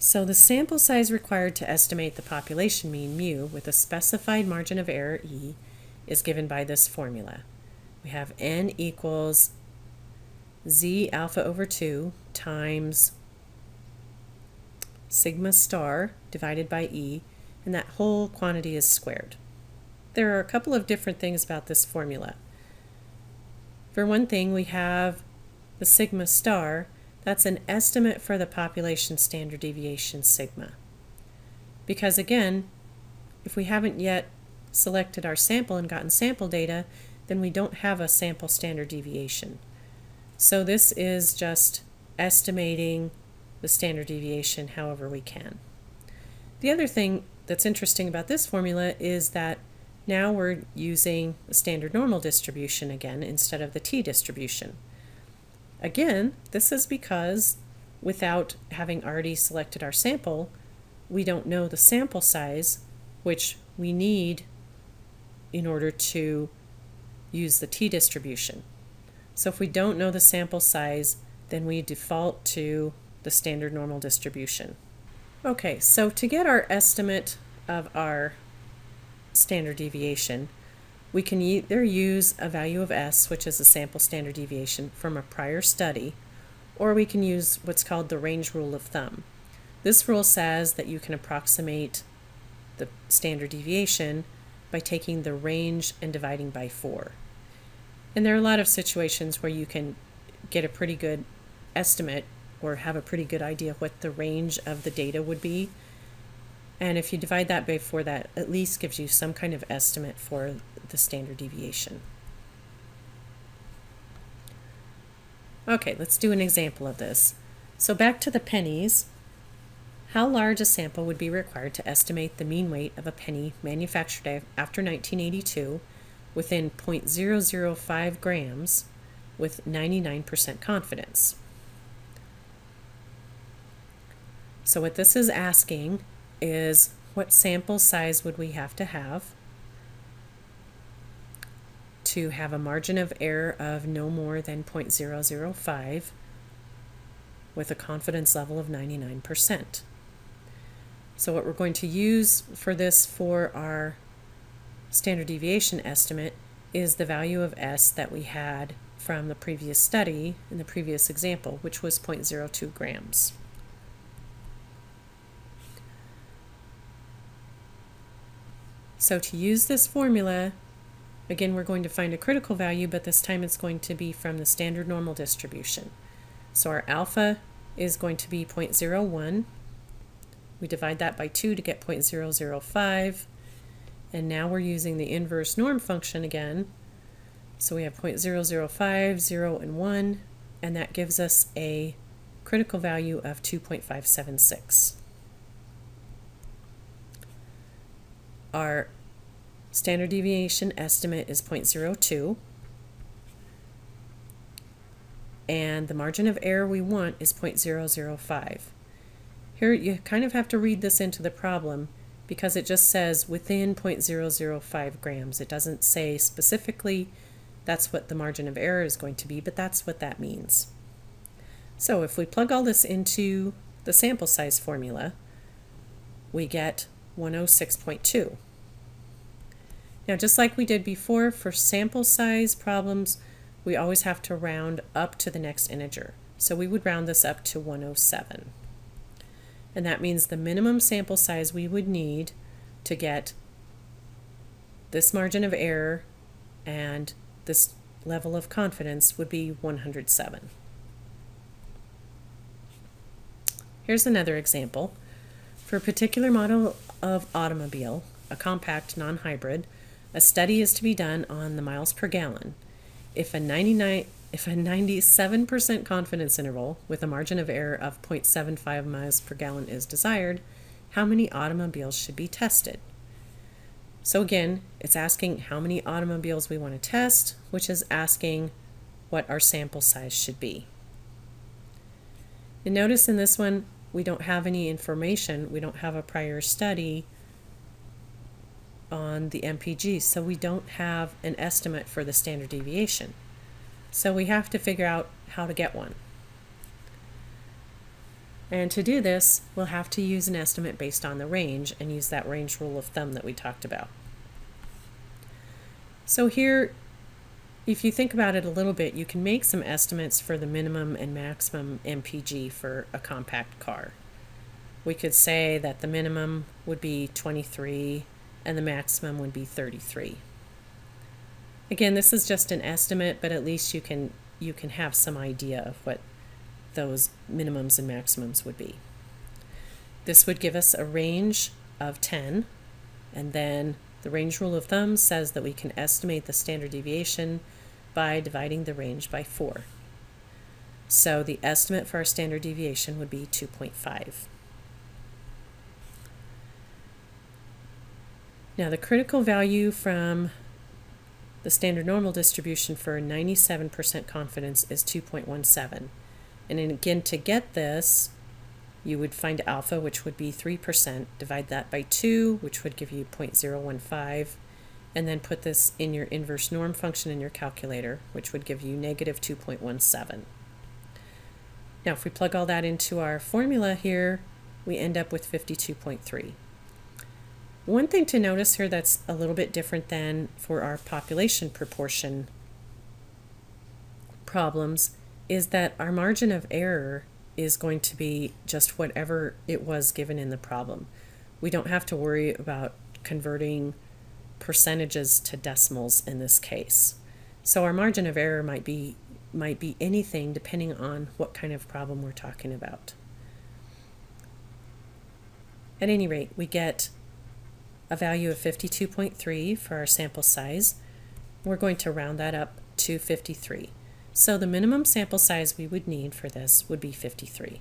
So the sample size required to estimate the population mean, mu, with a specified margin of error, E, is given by this formula. We have n equals z alpha over 2 times sigma star divided by E, and that whole quantity is squared. There are a couple of different things about this formula. For one thing, we have the sigma star. That's an estimate for the population standard deviation sigma. Because again, if we haven't yet selected our sample and gotten sample data, then we don't have a sample standard deviation. So this is just estimating the standard deviation however we can. The other thing that's interesting about this formula is that now we're using the standard normal distribution again instead of the t-distribution. Again, this is because without having already selected our sample, we don't know the sample size, which we need in order to use the t-distribution. So if we don't know the sample size, then we default to the standard normal distribution. Okay, so to get our estimate of our standard deviation, we can either use a value of S, which is the sample standard deviation from a prior study, or we can use what's called the range rule of thumb. This rule says that you can approximate the standard deviation by taking the range and dividing by 4. And there are a lot of situations where you can get a pretty good estimate or have a pretty good idea what the range of the data would be. And if you divide that by 4, that at least gives you some kind of estimate for the standard deviation. Okay, let's do an example of this. So back to the pennies. How large a sample would be required to estimate the mean weight of a penny manufactured after 1982 within 0.005 grams with 99% confidence? So what this is asking is what sample size would we have to have a margin of error of no more than 0.005 with a confidence level of 99%. So what we're going to use for this for our standard deviation estimate is the value of S that we had from the previous study in the previous example, which was 0.02 grams. So to use this formula, again, we're going to find a critical value, but this time it's going to be from the standard normal distribution. So our alpha is going to be 0.01. We divide that by 2 to get 0.005. And now we're using the inverse norm function again. So we have 0.005, 0, and 1, and that gives us a critical value of 2.576. Our standard deviation estimate is 0.02, and the margin of error we want is 0.005. Here you kind of have to read this into the problem because it just says within 0.005 grams. It doesn't say specifically that's what the margin of error is going to be, but that's what that means. So if we plug all this into the sample size formula, we get 106.2. Now, just like we did before, for sample size problems, we always have to round up to the next integer. So we would round this up to 107. And that means the minimum sample size we would need to get this margin of error and this level of confidence would be 107. Here's another example. For a particular model of automobile, a compact non-hybrid, a study is to be done on the miles per gallon. If a 97% confidence interval with a margin of error of 0.75 miles per gallon is desired, how many automobiles should be tested? So again, it's asking how many automobiles we want to test, which is asking what our sample size should be. And notice in this one, we don't have any information. We don't have a prior study on the MPG, so we don't have an estimate for the standard deviation. So we have to figure out how to get one. And to do this, we'll have to use an estimate based on the range and use that range rule of thumb that we talked about. So here, if you think about it a little bit, you can make some estimates for the minimum and maximum MPG for a compact car. We could say that the minimum would be 23 and the maximum would be 33. Again, this is just an estimate, but at least you can have some idea of what those minimums and maximums would be. This would give us a range of 10, and then the range rule of thumb says that we can estimate the standard deviation by dividing the range by 4. So the estimate for our standard deviation would be 2.5. Now the critical value from the standard normal distribution for 97% confidence is 2.17. And then again, to get this, you would find alpha, which would be 3%, divide that by 2, which would give you 0.015, and then put this in your inverse norm function in your calculator, which would give you negative 2.17. Now, if we plug all that into our formula here, we end up with 52.3. One thing to notice here that's a little bit different than for our population proportion problems is that our margin of error is going to be just whatever it was given in the problem. We don't have to worry about converting percentages to decimals in this case. So our margin of error might be anything depending on what kind of problem we're talking about. At any rate, we get a value of 52.3 for our sample size. We're going to round that up to 53. So the minimum sample size we would need for this would be 53.